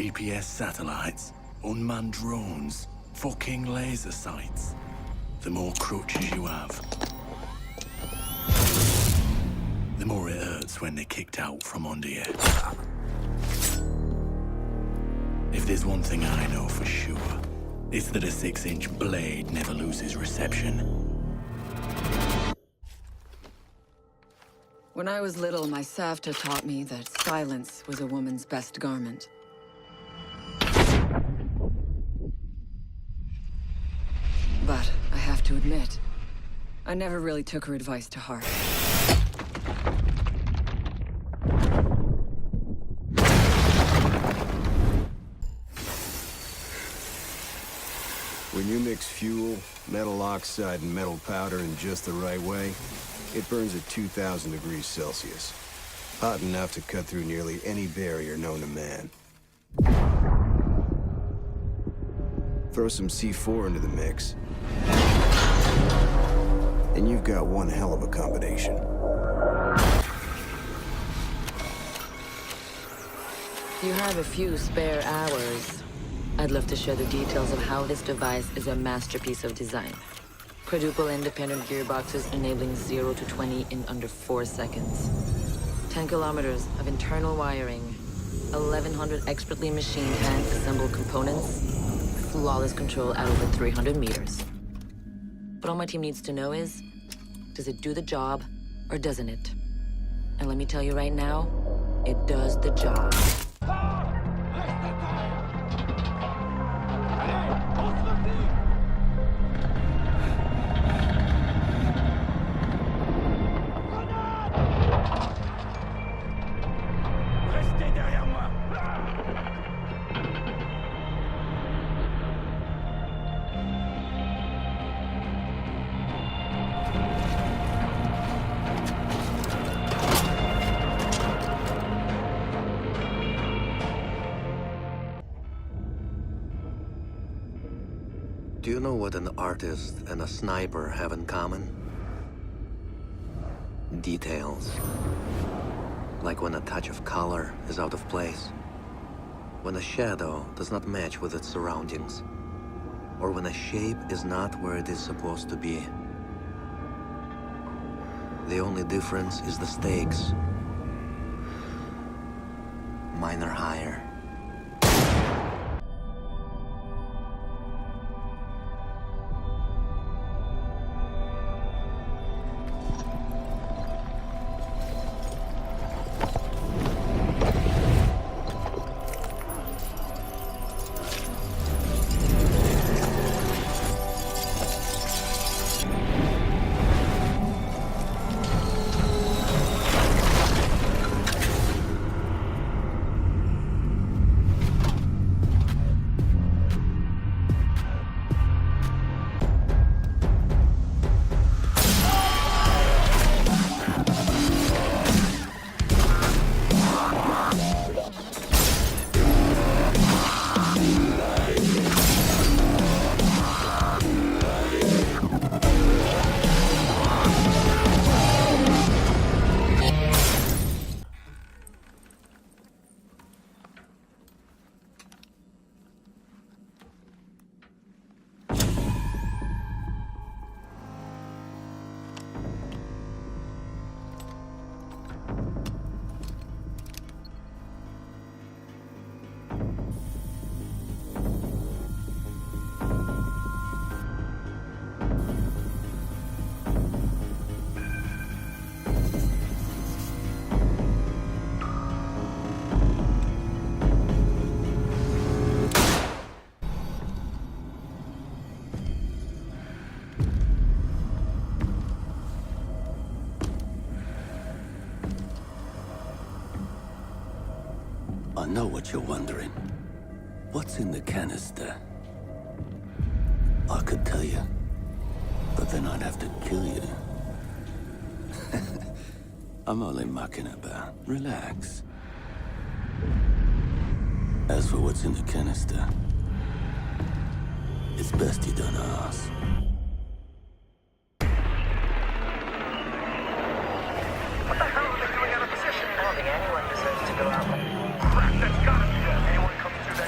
GPS satellites, unmanned drones, fucking laser sights. The more crutches you have, the more it hurts when they're kicked out from under you. If there's one thing I know for sure, it's that a 6-inch blade never loses reception. When I was little, my Savta taught me that silence was a woman's best garment. But I have to admit, I never really took her advice to heart. When you mix fuel, metal oxide, and metal powder in just the right way, it burns at 2,000 degrees Celsius. Hot enough to cut through nearly any barrier known to man. Throw some C4 into the mix, and you've got one hell of a combination. If you have a few spare hours, I'd love to share the details of how this device is a masterpiece of design. Quadruple independent gearboxes enabling 0 to 20 in under 4 seconds. 10 kilometers of internal wiring, 1,100 expertly machined hand-assembled components, flawless control at over 300 meters. What all my team needs to know is, does it do the job, or doesn't it? And let me tell you right now, it does the job. Do you know what an artist and a sniper have in common? Details. Like when a touch of color is out of place. When a shadow does not match with its surroundings. Or when a shape is not where it is supposed to be. The only difference is the stakes. Mine are higher. I know what you're wondering. What's in the canister? I could tell you, but then I'd have to kill you. I'm only mucking about. Relax. As for what's in the canister, it's best you don't ask. What the hell are they doing out of position? I don't think anyone deserves to go out. Crap, that's gotta be them. Anyone coming through that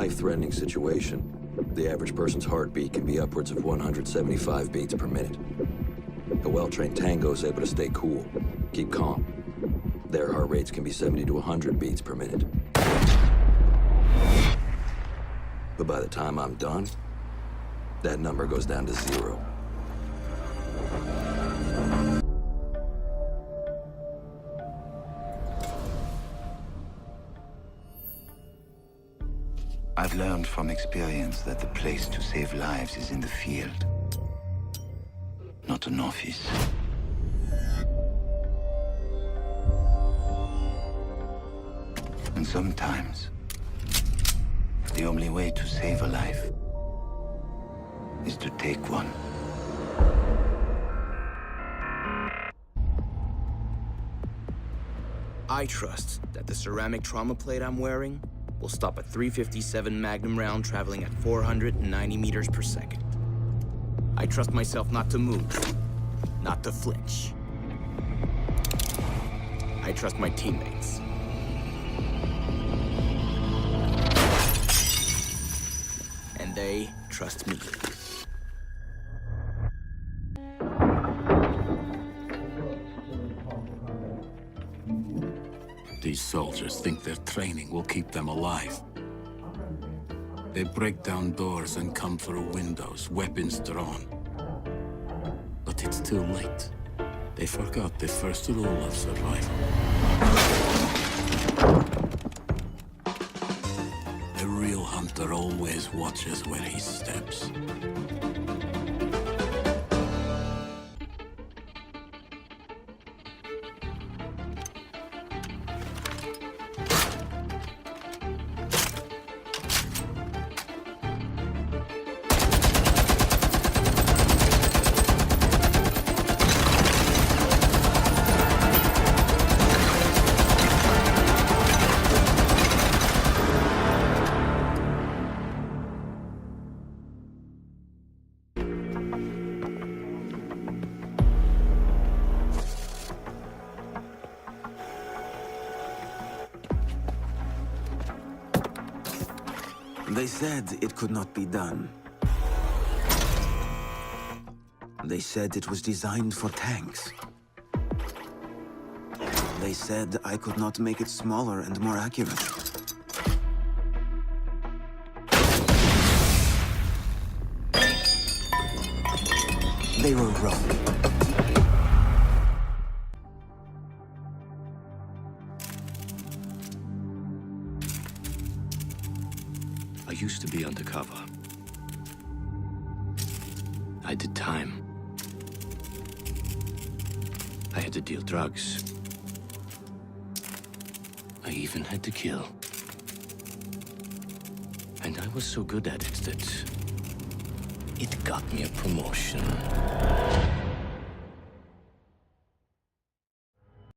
life-threatening situation. The average person's heartbeat can be upwards of 175 beats per minute. A well-trained tango is able to stay cool, keep calm. Their heart rates can be 70 to 100 beats per minute. But by the time I'm done, that number goes down to 0. I've learned from experience that the place to save lives is in the field, not an office. And sometimes, the only way to save a life is to take one. I trust that the ceramic trauma plate I'm wearing will stop a .357 Magnum round traveling at 490 meters per second. I trust myself not to move, not to flinch. I trust my teammates. And they trust me. These soldiers think their training will keep them alive. They break down doors and come through windows, weapons drawn. But it's too late. They forgot the first rule of survival. A real hunter always watches where he steps. They said it could not be done. They said it was designed for tanks. They said I could not make it smaller and more accurate. They were wrong. I used to be undercover. I did time. I had to deal drugs. I even had to kill. And I was so good at it that it got me a promotion.